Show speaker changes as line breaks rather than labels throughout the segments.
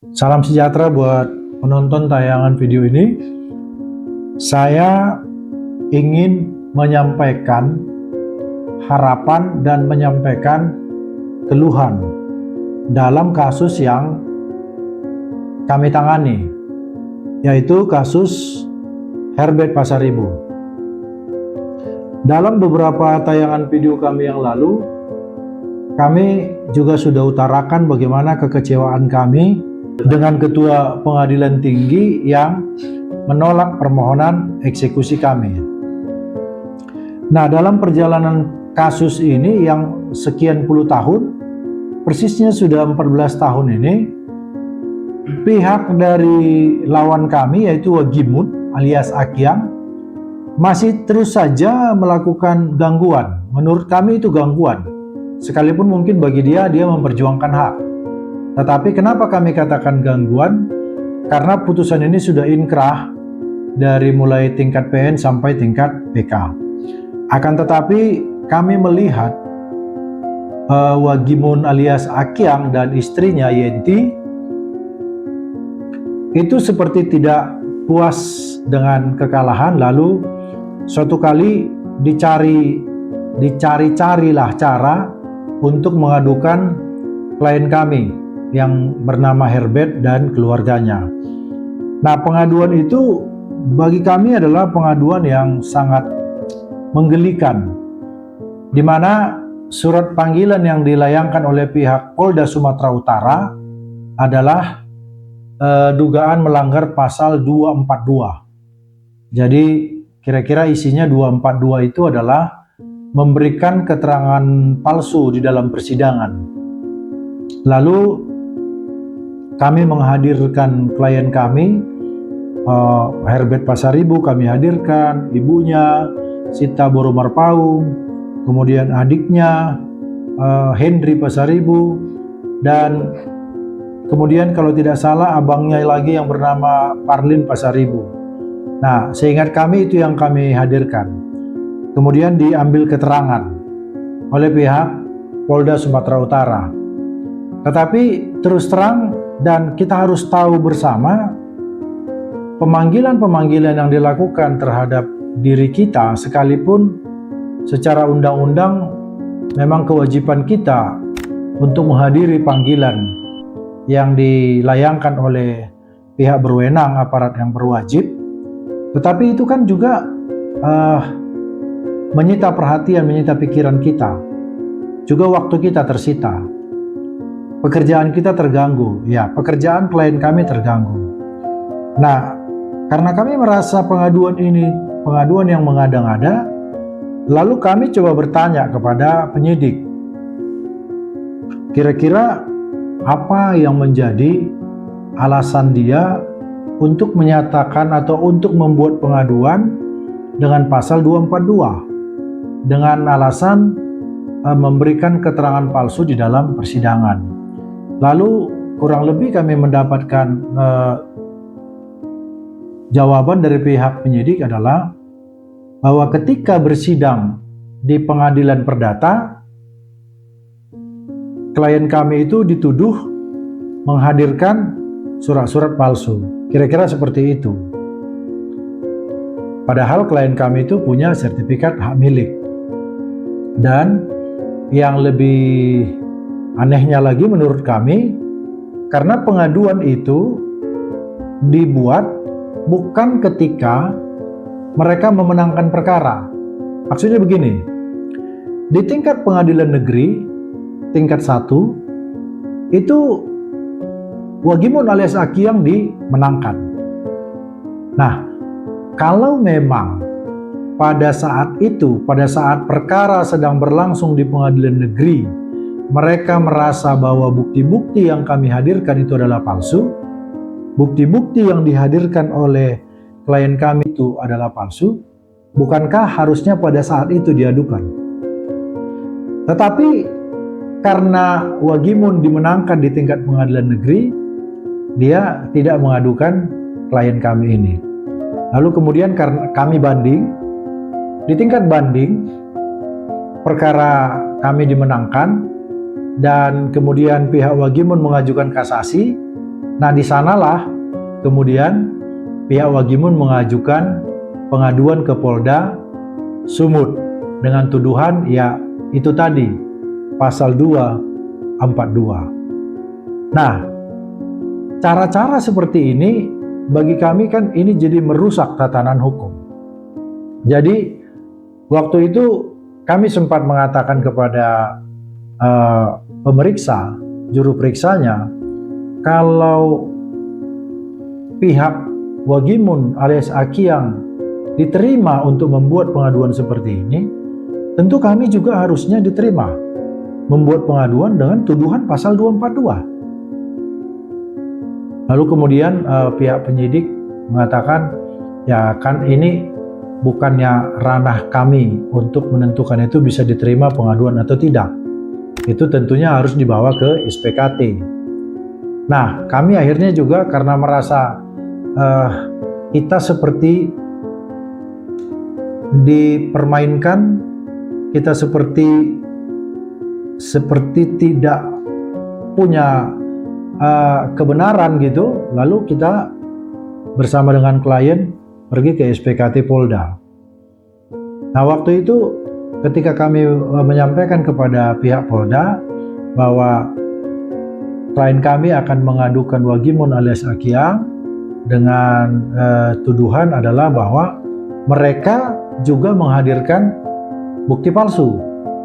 Salam sejahtera buat penonton tayangan video ini. Saya ingin menyampaikan harapan dan menyampaikan keluhan dalam kasus yang kami tangani, yaitu kasus Herbert Pasaribu. Dalam beberapa tayangan video kami yang lalu, kami juga sudah utarakan bagaimana kekecewaan kami dengan Ketua Pengadilan Tinggi yang menolak permohonan eksekusi kami. Nah, dalam perjalanan kasus ini yang sekian puluh tahun, persisnya sudah 14 tahun ini, pihak dari lawan kami yaitu Wagimun alias Akyang masih terus saja melakukan gangguan. Menurut kami itu gangguan, sekalipun mungkin bagi dia memperjuangkan hak. Tetapi kenapa kami katakan gangguan? Karena putusan ini sudah inkrah dari mulai tingkat PN sampai tingkat PK. Akan tetapi kami melihat Wagimun alias Akyang dan istrinya Yenti itu seperti tidak puas dengan kekalahan, lalu suatu kali dicari-carilah cara untuk mengadukan klien kami yang bernama Herbert dan keluarganya. Nah, pengaduan itu bagi kami adalah pengaduan yang sangat menggelikan, di mana surat panggilan yang dilayangkan oleh pihak Polda Sumatera Utara adalah dugaan melanggar pasal 242. Jadi kira-kira isinya 242 itu adalah memberikan keterangan palsu di dalam persidangan. Lalu kami menghadirkan klien kami, Herbert Pasaribu, kami hadirkan ibunya, Sita Boromarpaung, kemudian adiknya, Henry Pasaribu, dan kemudian kalau tidak salah abangnya lagi yang bernama Parlin Pasaribu. Nah, seingat kami itu yang kami hadirkan. Kemudian diambil keterangan oleh pihak Polda Sumatera Utara. Tetapi terus terang, dan kita harus tahu bersama, pemanggilan-pemanggilan yang dilakukan terhadap diri kita, sekalipun secara undang-undang memang kewajiban kita untuk menghadiri panggilan yang dilayangkan oleh pihak berwenang, aparat yang berwajib, tetapi itu kan juga menyita perhatian, menyita pikiran kita, juga waktu kita tersita. Pekerjaan kita terganggu, ya, pekerjaan klien kami terganggu. Nah, karena kami merasa pengaduan ini pengaduan yang mengada-ngada, lalu kami coba bertanya kepada penyidik, kira-kira apa yang menjadi alasan dia untuk menyatakan atau untuk membuat pengaduan dengan pasal 242 dengan alasan memberikan keterangan palsu di dalam persidangan. Lalu kurang lebih kami mendapatkan jawaban dari pihak penyidik adalah bahwa ketika bersidang di pengadilan perdata, klien kami itu dituduh menghadirkan surat-surat palsu. Kira-kira seperti itu. Padahal klien kami itu punya sertifikat hak milik. Dan yang lebih anehnya lagi menurut kami, karena pengaduan itu dibuat bukan ketika mereka memenangkan perkara. Maksudnya begini, di tingkat pengadilan negeri, tingkat 1, itu Wagimun alias Akyang dimenangkan. Nah, kalau memang pada saat itu, pada saat perkara sedang berlangsung di pengadilan negeri, mereka merasa bahwa bukti-bukti yang kami hadirkan itu adalah palsu, bukti-bukti yang dihadirkan oleh klien kami itu adalah palsu, bukankah harusnya pada saat itu diadukan? Tetapi karena Wagimun dimenangkan di tingkat pengadilan negeri, dia tidak mengadukan klien kami ini. Lalu kemudian karena kami banding, di tingkat banding perkara kami dimenangkan, dan kemudian pihak Wagimun mengajukan kasasi, Nah, di sanalah kemudian pihak Wagimun mengajukan pengaduan ke Polda Sumut dengan tuduhan ya itu tadi pasal 242. Nah, cara-cara seperti ini bagi kami kan ini jadi merusak tatanan hukum. Jadi waktu itu kami sempat mengatakan kepada pemeriksa, juru periksanya, kalau pihak Wagimun alias Aki yang diterima untuk membuat pengaduan seperti ini, tentu kami juga harusnya diterima membuat pengaduan dengan tuduhan pasal 242. Lalu kemudian pihak penyidik mengatakan, ya kan ini bukannya ranah kami untuk menentukan itu bisa diterima pengaduan atau tidak. Itu tentunya harus dibawa ke SPKT. Nah, kami akhirnya juga karena merasa kita seperti dipermainkan, kita seperti tidak punya kebenaran gitu, lalu kita bersama dengan klien pergi ke SPKT Polda. Nah, waktu itu ketika kami menyampaikan kepada pihak Polda bahwa klien kami akan mengadukan Wagimun alias Akiang dengan tuduhan adalah bahwa mereka juga menghadirkan bukti palsu.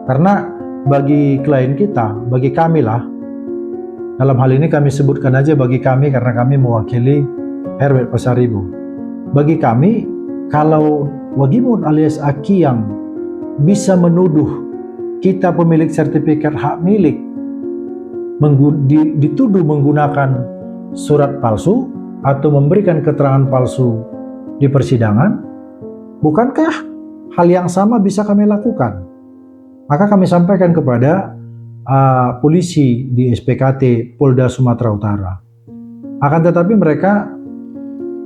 Karena bagi klien kita, bagi kami lah, dalam hal ini kami sebutkan aja bagi kami karena kami mewakili Herbert Pasaribu. Bagi kami, kalau Wagimun alias Aki yang bisa menuduh kita pemilik sertifikat hak milik dituduh menggunakan surat palsu atau memberikan keterangan palsu di persidangan, bukankah hal yang sama bisa kami lakukan? Maka kami sampaikan kepada polisi di SPKT Polda Sumatera Utara. Akan tetapi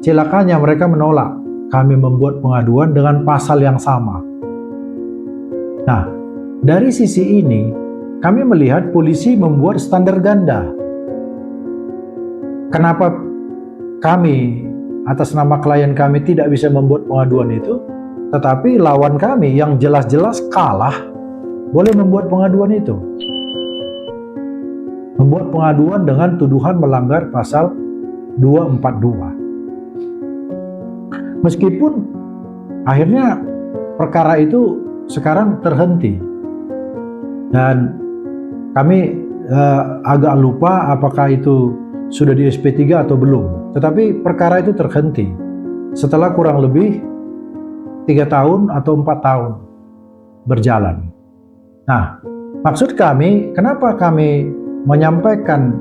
celakanya mereka menolak kami membuat pengaduan dengan pasal yang sama. Nah, dari sisi ini kami melihat polisi membuat standar ganda. Kenapa kami atas nama klien kami tidak bisa membuat pengaduan itu, tetapi lawan kami yang jelas-jelas kalah boleh membuat pengaduan itu? Membuat pengaduan dengan tuduhan melanggar pasal 242. Meskipun akhirnya perkara itu sekarang terhenti. Dan kami agak lupa apakah itu sudah di SP3 atau belum. Tetapi perkara itu terhenti setelah kurang lebih 3 tahun atau 4 tahun berjalan. Nah, maksud kami, kenapa kami menyampaikan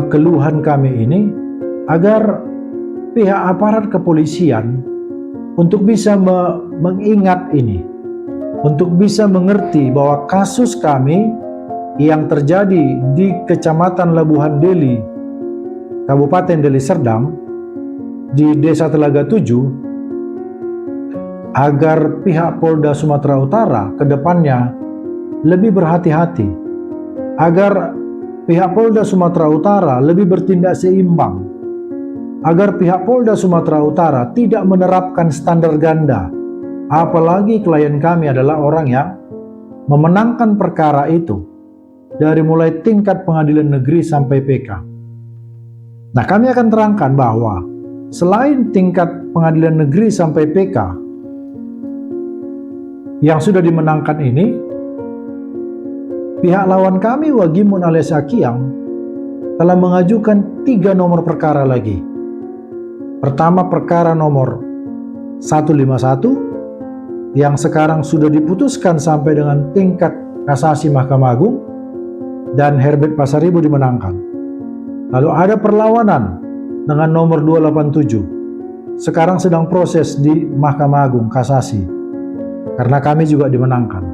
keluhan kami ini agar pihak aparat kepolisian untuk bisa mengingat ini, untuk bisa mengerti bahwa kasus kami yang terjadi di Kecamatan Labuhan Deli, Kabupaten Deli Serdang, di Desa Telaga 7, agar pihak Polda Sumatera Utara ke depannya lebih berhati-hati, agar pihak Polda Sumatera Utara lebih bertindak seimbang, agar pihak Polda Sumatera Utara tidak menerapkan standar ganda, apalagi klien kami adalah orang yang memenangkan perkara itu dari mulai tingkat pengadilan negeri sampai PK. Nah, kami akan terangkan bahwa selain tingkat pengadilan negeri sampai PK yang sudah dimenangkan ini, pihak lawan kami Wagimun alias Akiang telah mengajukan 3 nomor perkara lagi. Pertama, perkara nomor 151 yang sekarang sudah diputuskan sampai dengan tingkat kasasi Mahkamah Agung dan Herbert Pasaribu dimenangkan. Lalu ada perlawanan dengan nomor 287. Sekarang sedang proses di Mahkamah Agung kasasi karena kami juga dimenangkan.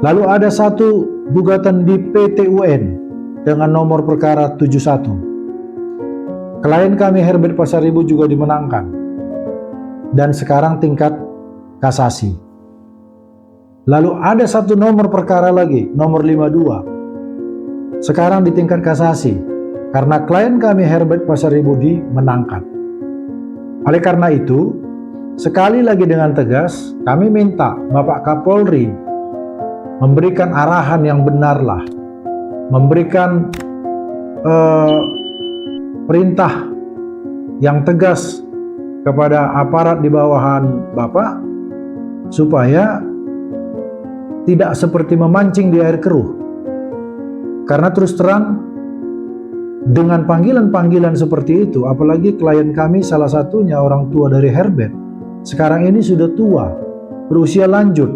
Lalu ada satu gugatan di PT UN dengan nomor perkara 71. Klien kami Herbert Pasaribu juga dimenangkan dan sekarang tingkat kasasi. Lalu ada satu nomor perkara lagi, nomor 52. Sekarang di tingkat kasasi karena klien kami Herbert Pasaribudi menangkan. Oleh karena itu, sekali lagi dengan tegas, kami minta Bapak Kapolri memberikan arahan yang benarlah, memberikan perintah yang tegas kepada aparat di bawahan Bapak, supaya tidak seperti memancing di air keruh. Karena terus terang, dengan panggilan-panggilan seperti itu, apalagi klien kami salah satunya orang tua dari Herbert, sekarang ini sudah tua, berusia lanjut,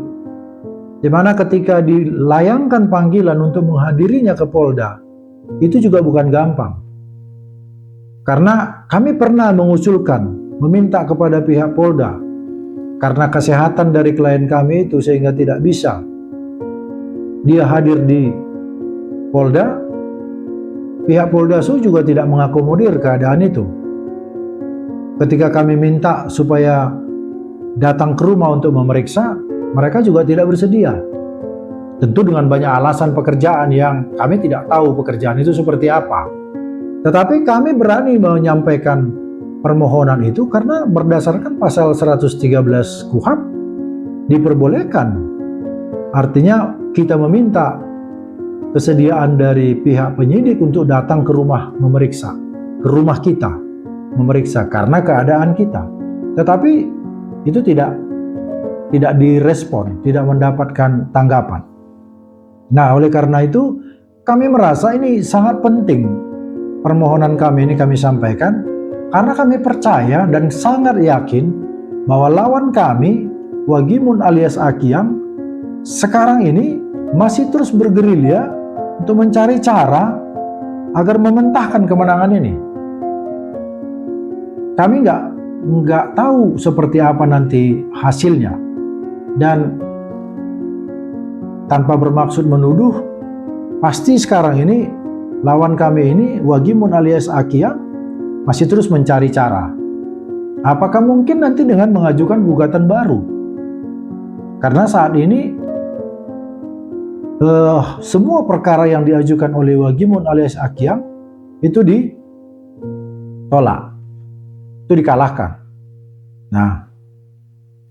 dimana ketika dilayangkan panggilan untuk menghadirinya ke Polda, itu juga bukan gampang. Karena kami pernah mengusulkan, meminta kepada pihak Polda, karena kesehatan dari klien kami itu sehingga tidak bisa dia hadir di Polda. Pihak Polda Su juga tidak mengakomodir keadaan itu. Ketika kami minta supaya datang ke rumah untuk memeriksa, mereka juga tidak bersedia. Tentu dengan banyak alasan pekerjaan yang kami tidak tahu pekerjaan itu seperti apa. Tetapi kami berani menyampaikan permohonan itu karena berdasarkan pasal 113 KUHP diperbolehkan. Artinya kita meminta kesediaan dari pihak penyidik untuk datang ke rumah memeriksa, ke rumah kita memeriksa karena keadaan kita. Tetapi itu tidak direspon, tidak mendapatkan tanggapan. Nah, oleh karena itu kami merasa ini sangat penting permohonan kami ini kami sampaikan, karena kami percaya dan sangat yakin bahwa lawan kami, Wagimun alias Akiam, sekarang ini masih terus bergerilya untuk mencari cara agar mementahkan kemenangan ini. Kami nggak tahu seperti apa nanti hasilnya, dan tanpa bermaksud menuduh, pasti sekarang ini lawan kami ini Wagimun alias Akiam masih terus mencari cara. Apakah mungkin nanti dengan mengajukan gugatan baru? Karena saat ini semua perkara yang diajukan oleh Wagimun alias Akiam itu ditolak, itu dikalahkan. Nah,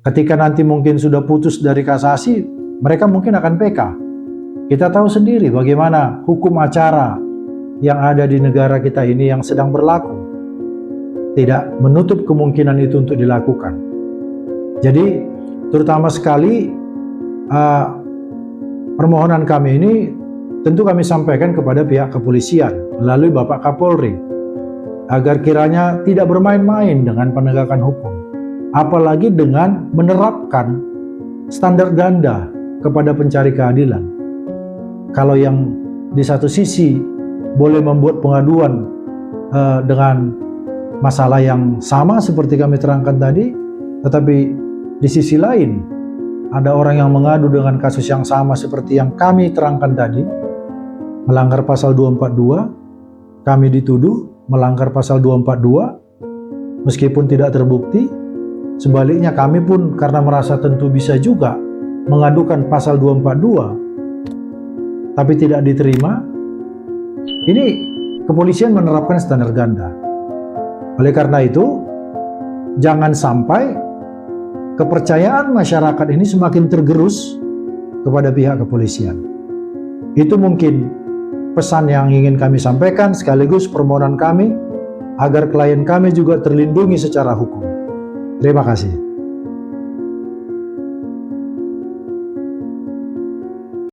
ketika nanti mungkin sudah putus dari kasasi, mereka mungkin akan PK. Kita tahu sendiri bagaimana hukum acara yang ada di negara kita ini yang sedang berlaku, tidak menutup kemungkinan itu untuk dilakukan. Jadi terutama sekali permohonan kami ini tentu kami sampaikan kepada pihak kepolisian melalui Bapak Kapolri, agar kiranya tidak bermain-main dengan penegakan hukum, apalagi dengan menerapkan standar ganda kepada pencari keadilan. Kalau yang di satu sisi boleh membuat pengaduan dengan masalah yang sama seperti kami terangkan tadi, tetapi di sisi lain ada orang yang mengadu dengan kasus yang sama seperti yang kami terangkan tadi, melanggar pasal 242, kami dituduh melanggar pasal 242, meskipun tidak terbukti. Sebaliknya kami pun karena merasa tentu bisa juga mengadukan pasal 242, tapi tidak diterima. Ini kepolisian menerapkan standar ganda. Oleh karena itu, jangan sampai kepercayaan masyarakat ini semakin tergerus kepada pihak kepolisian. Itu mungkin pesan yang ingin kami sampaikan, sekaligus permohonan kami agar klien kami juga terlindungi secara hukum. Terima kasih.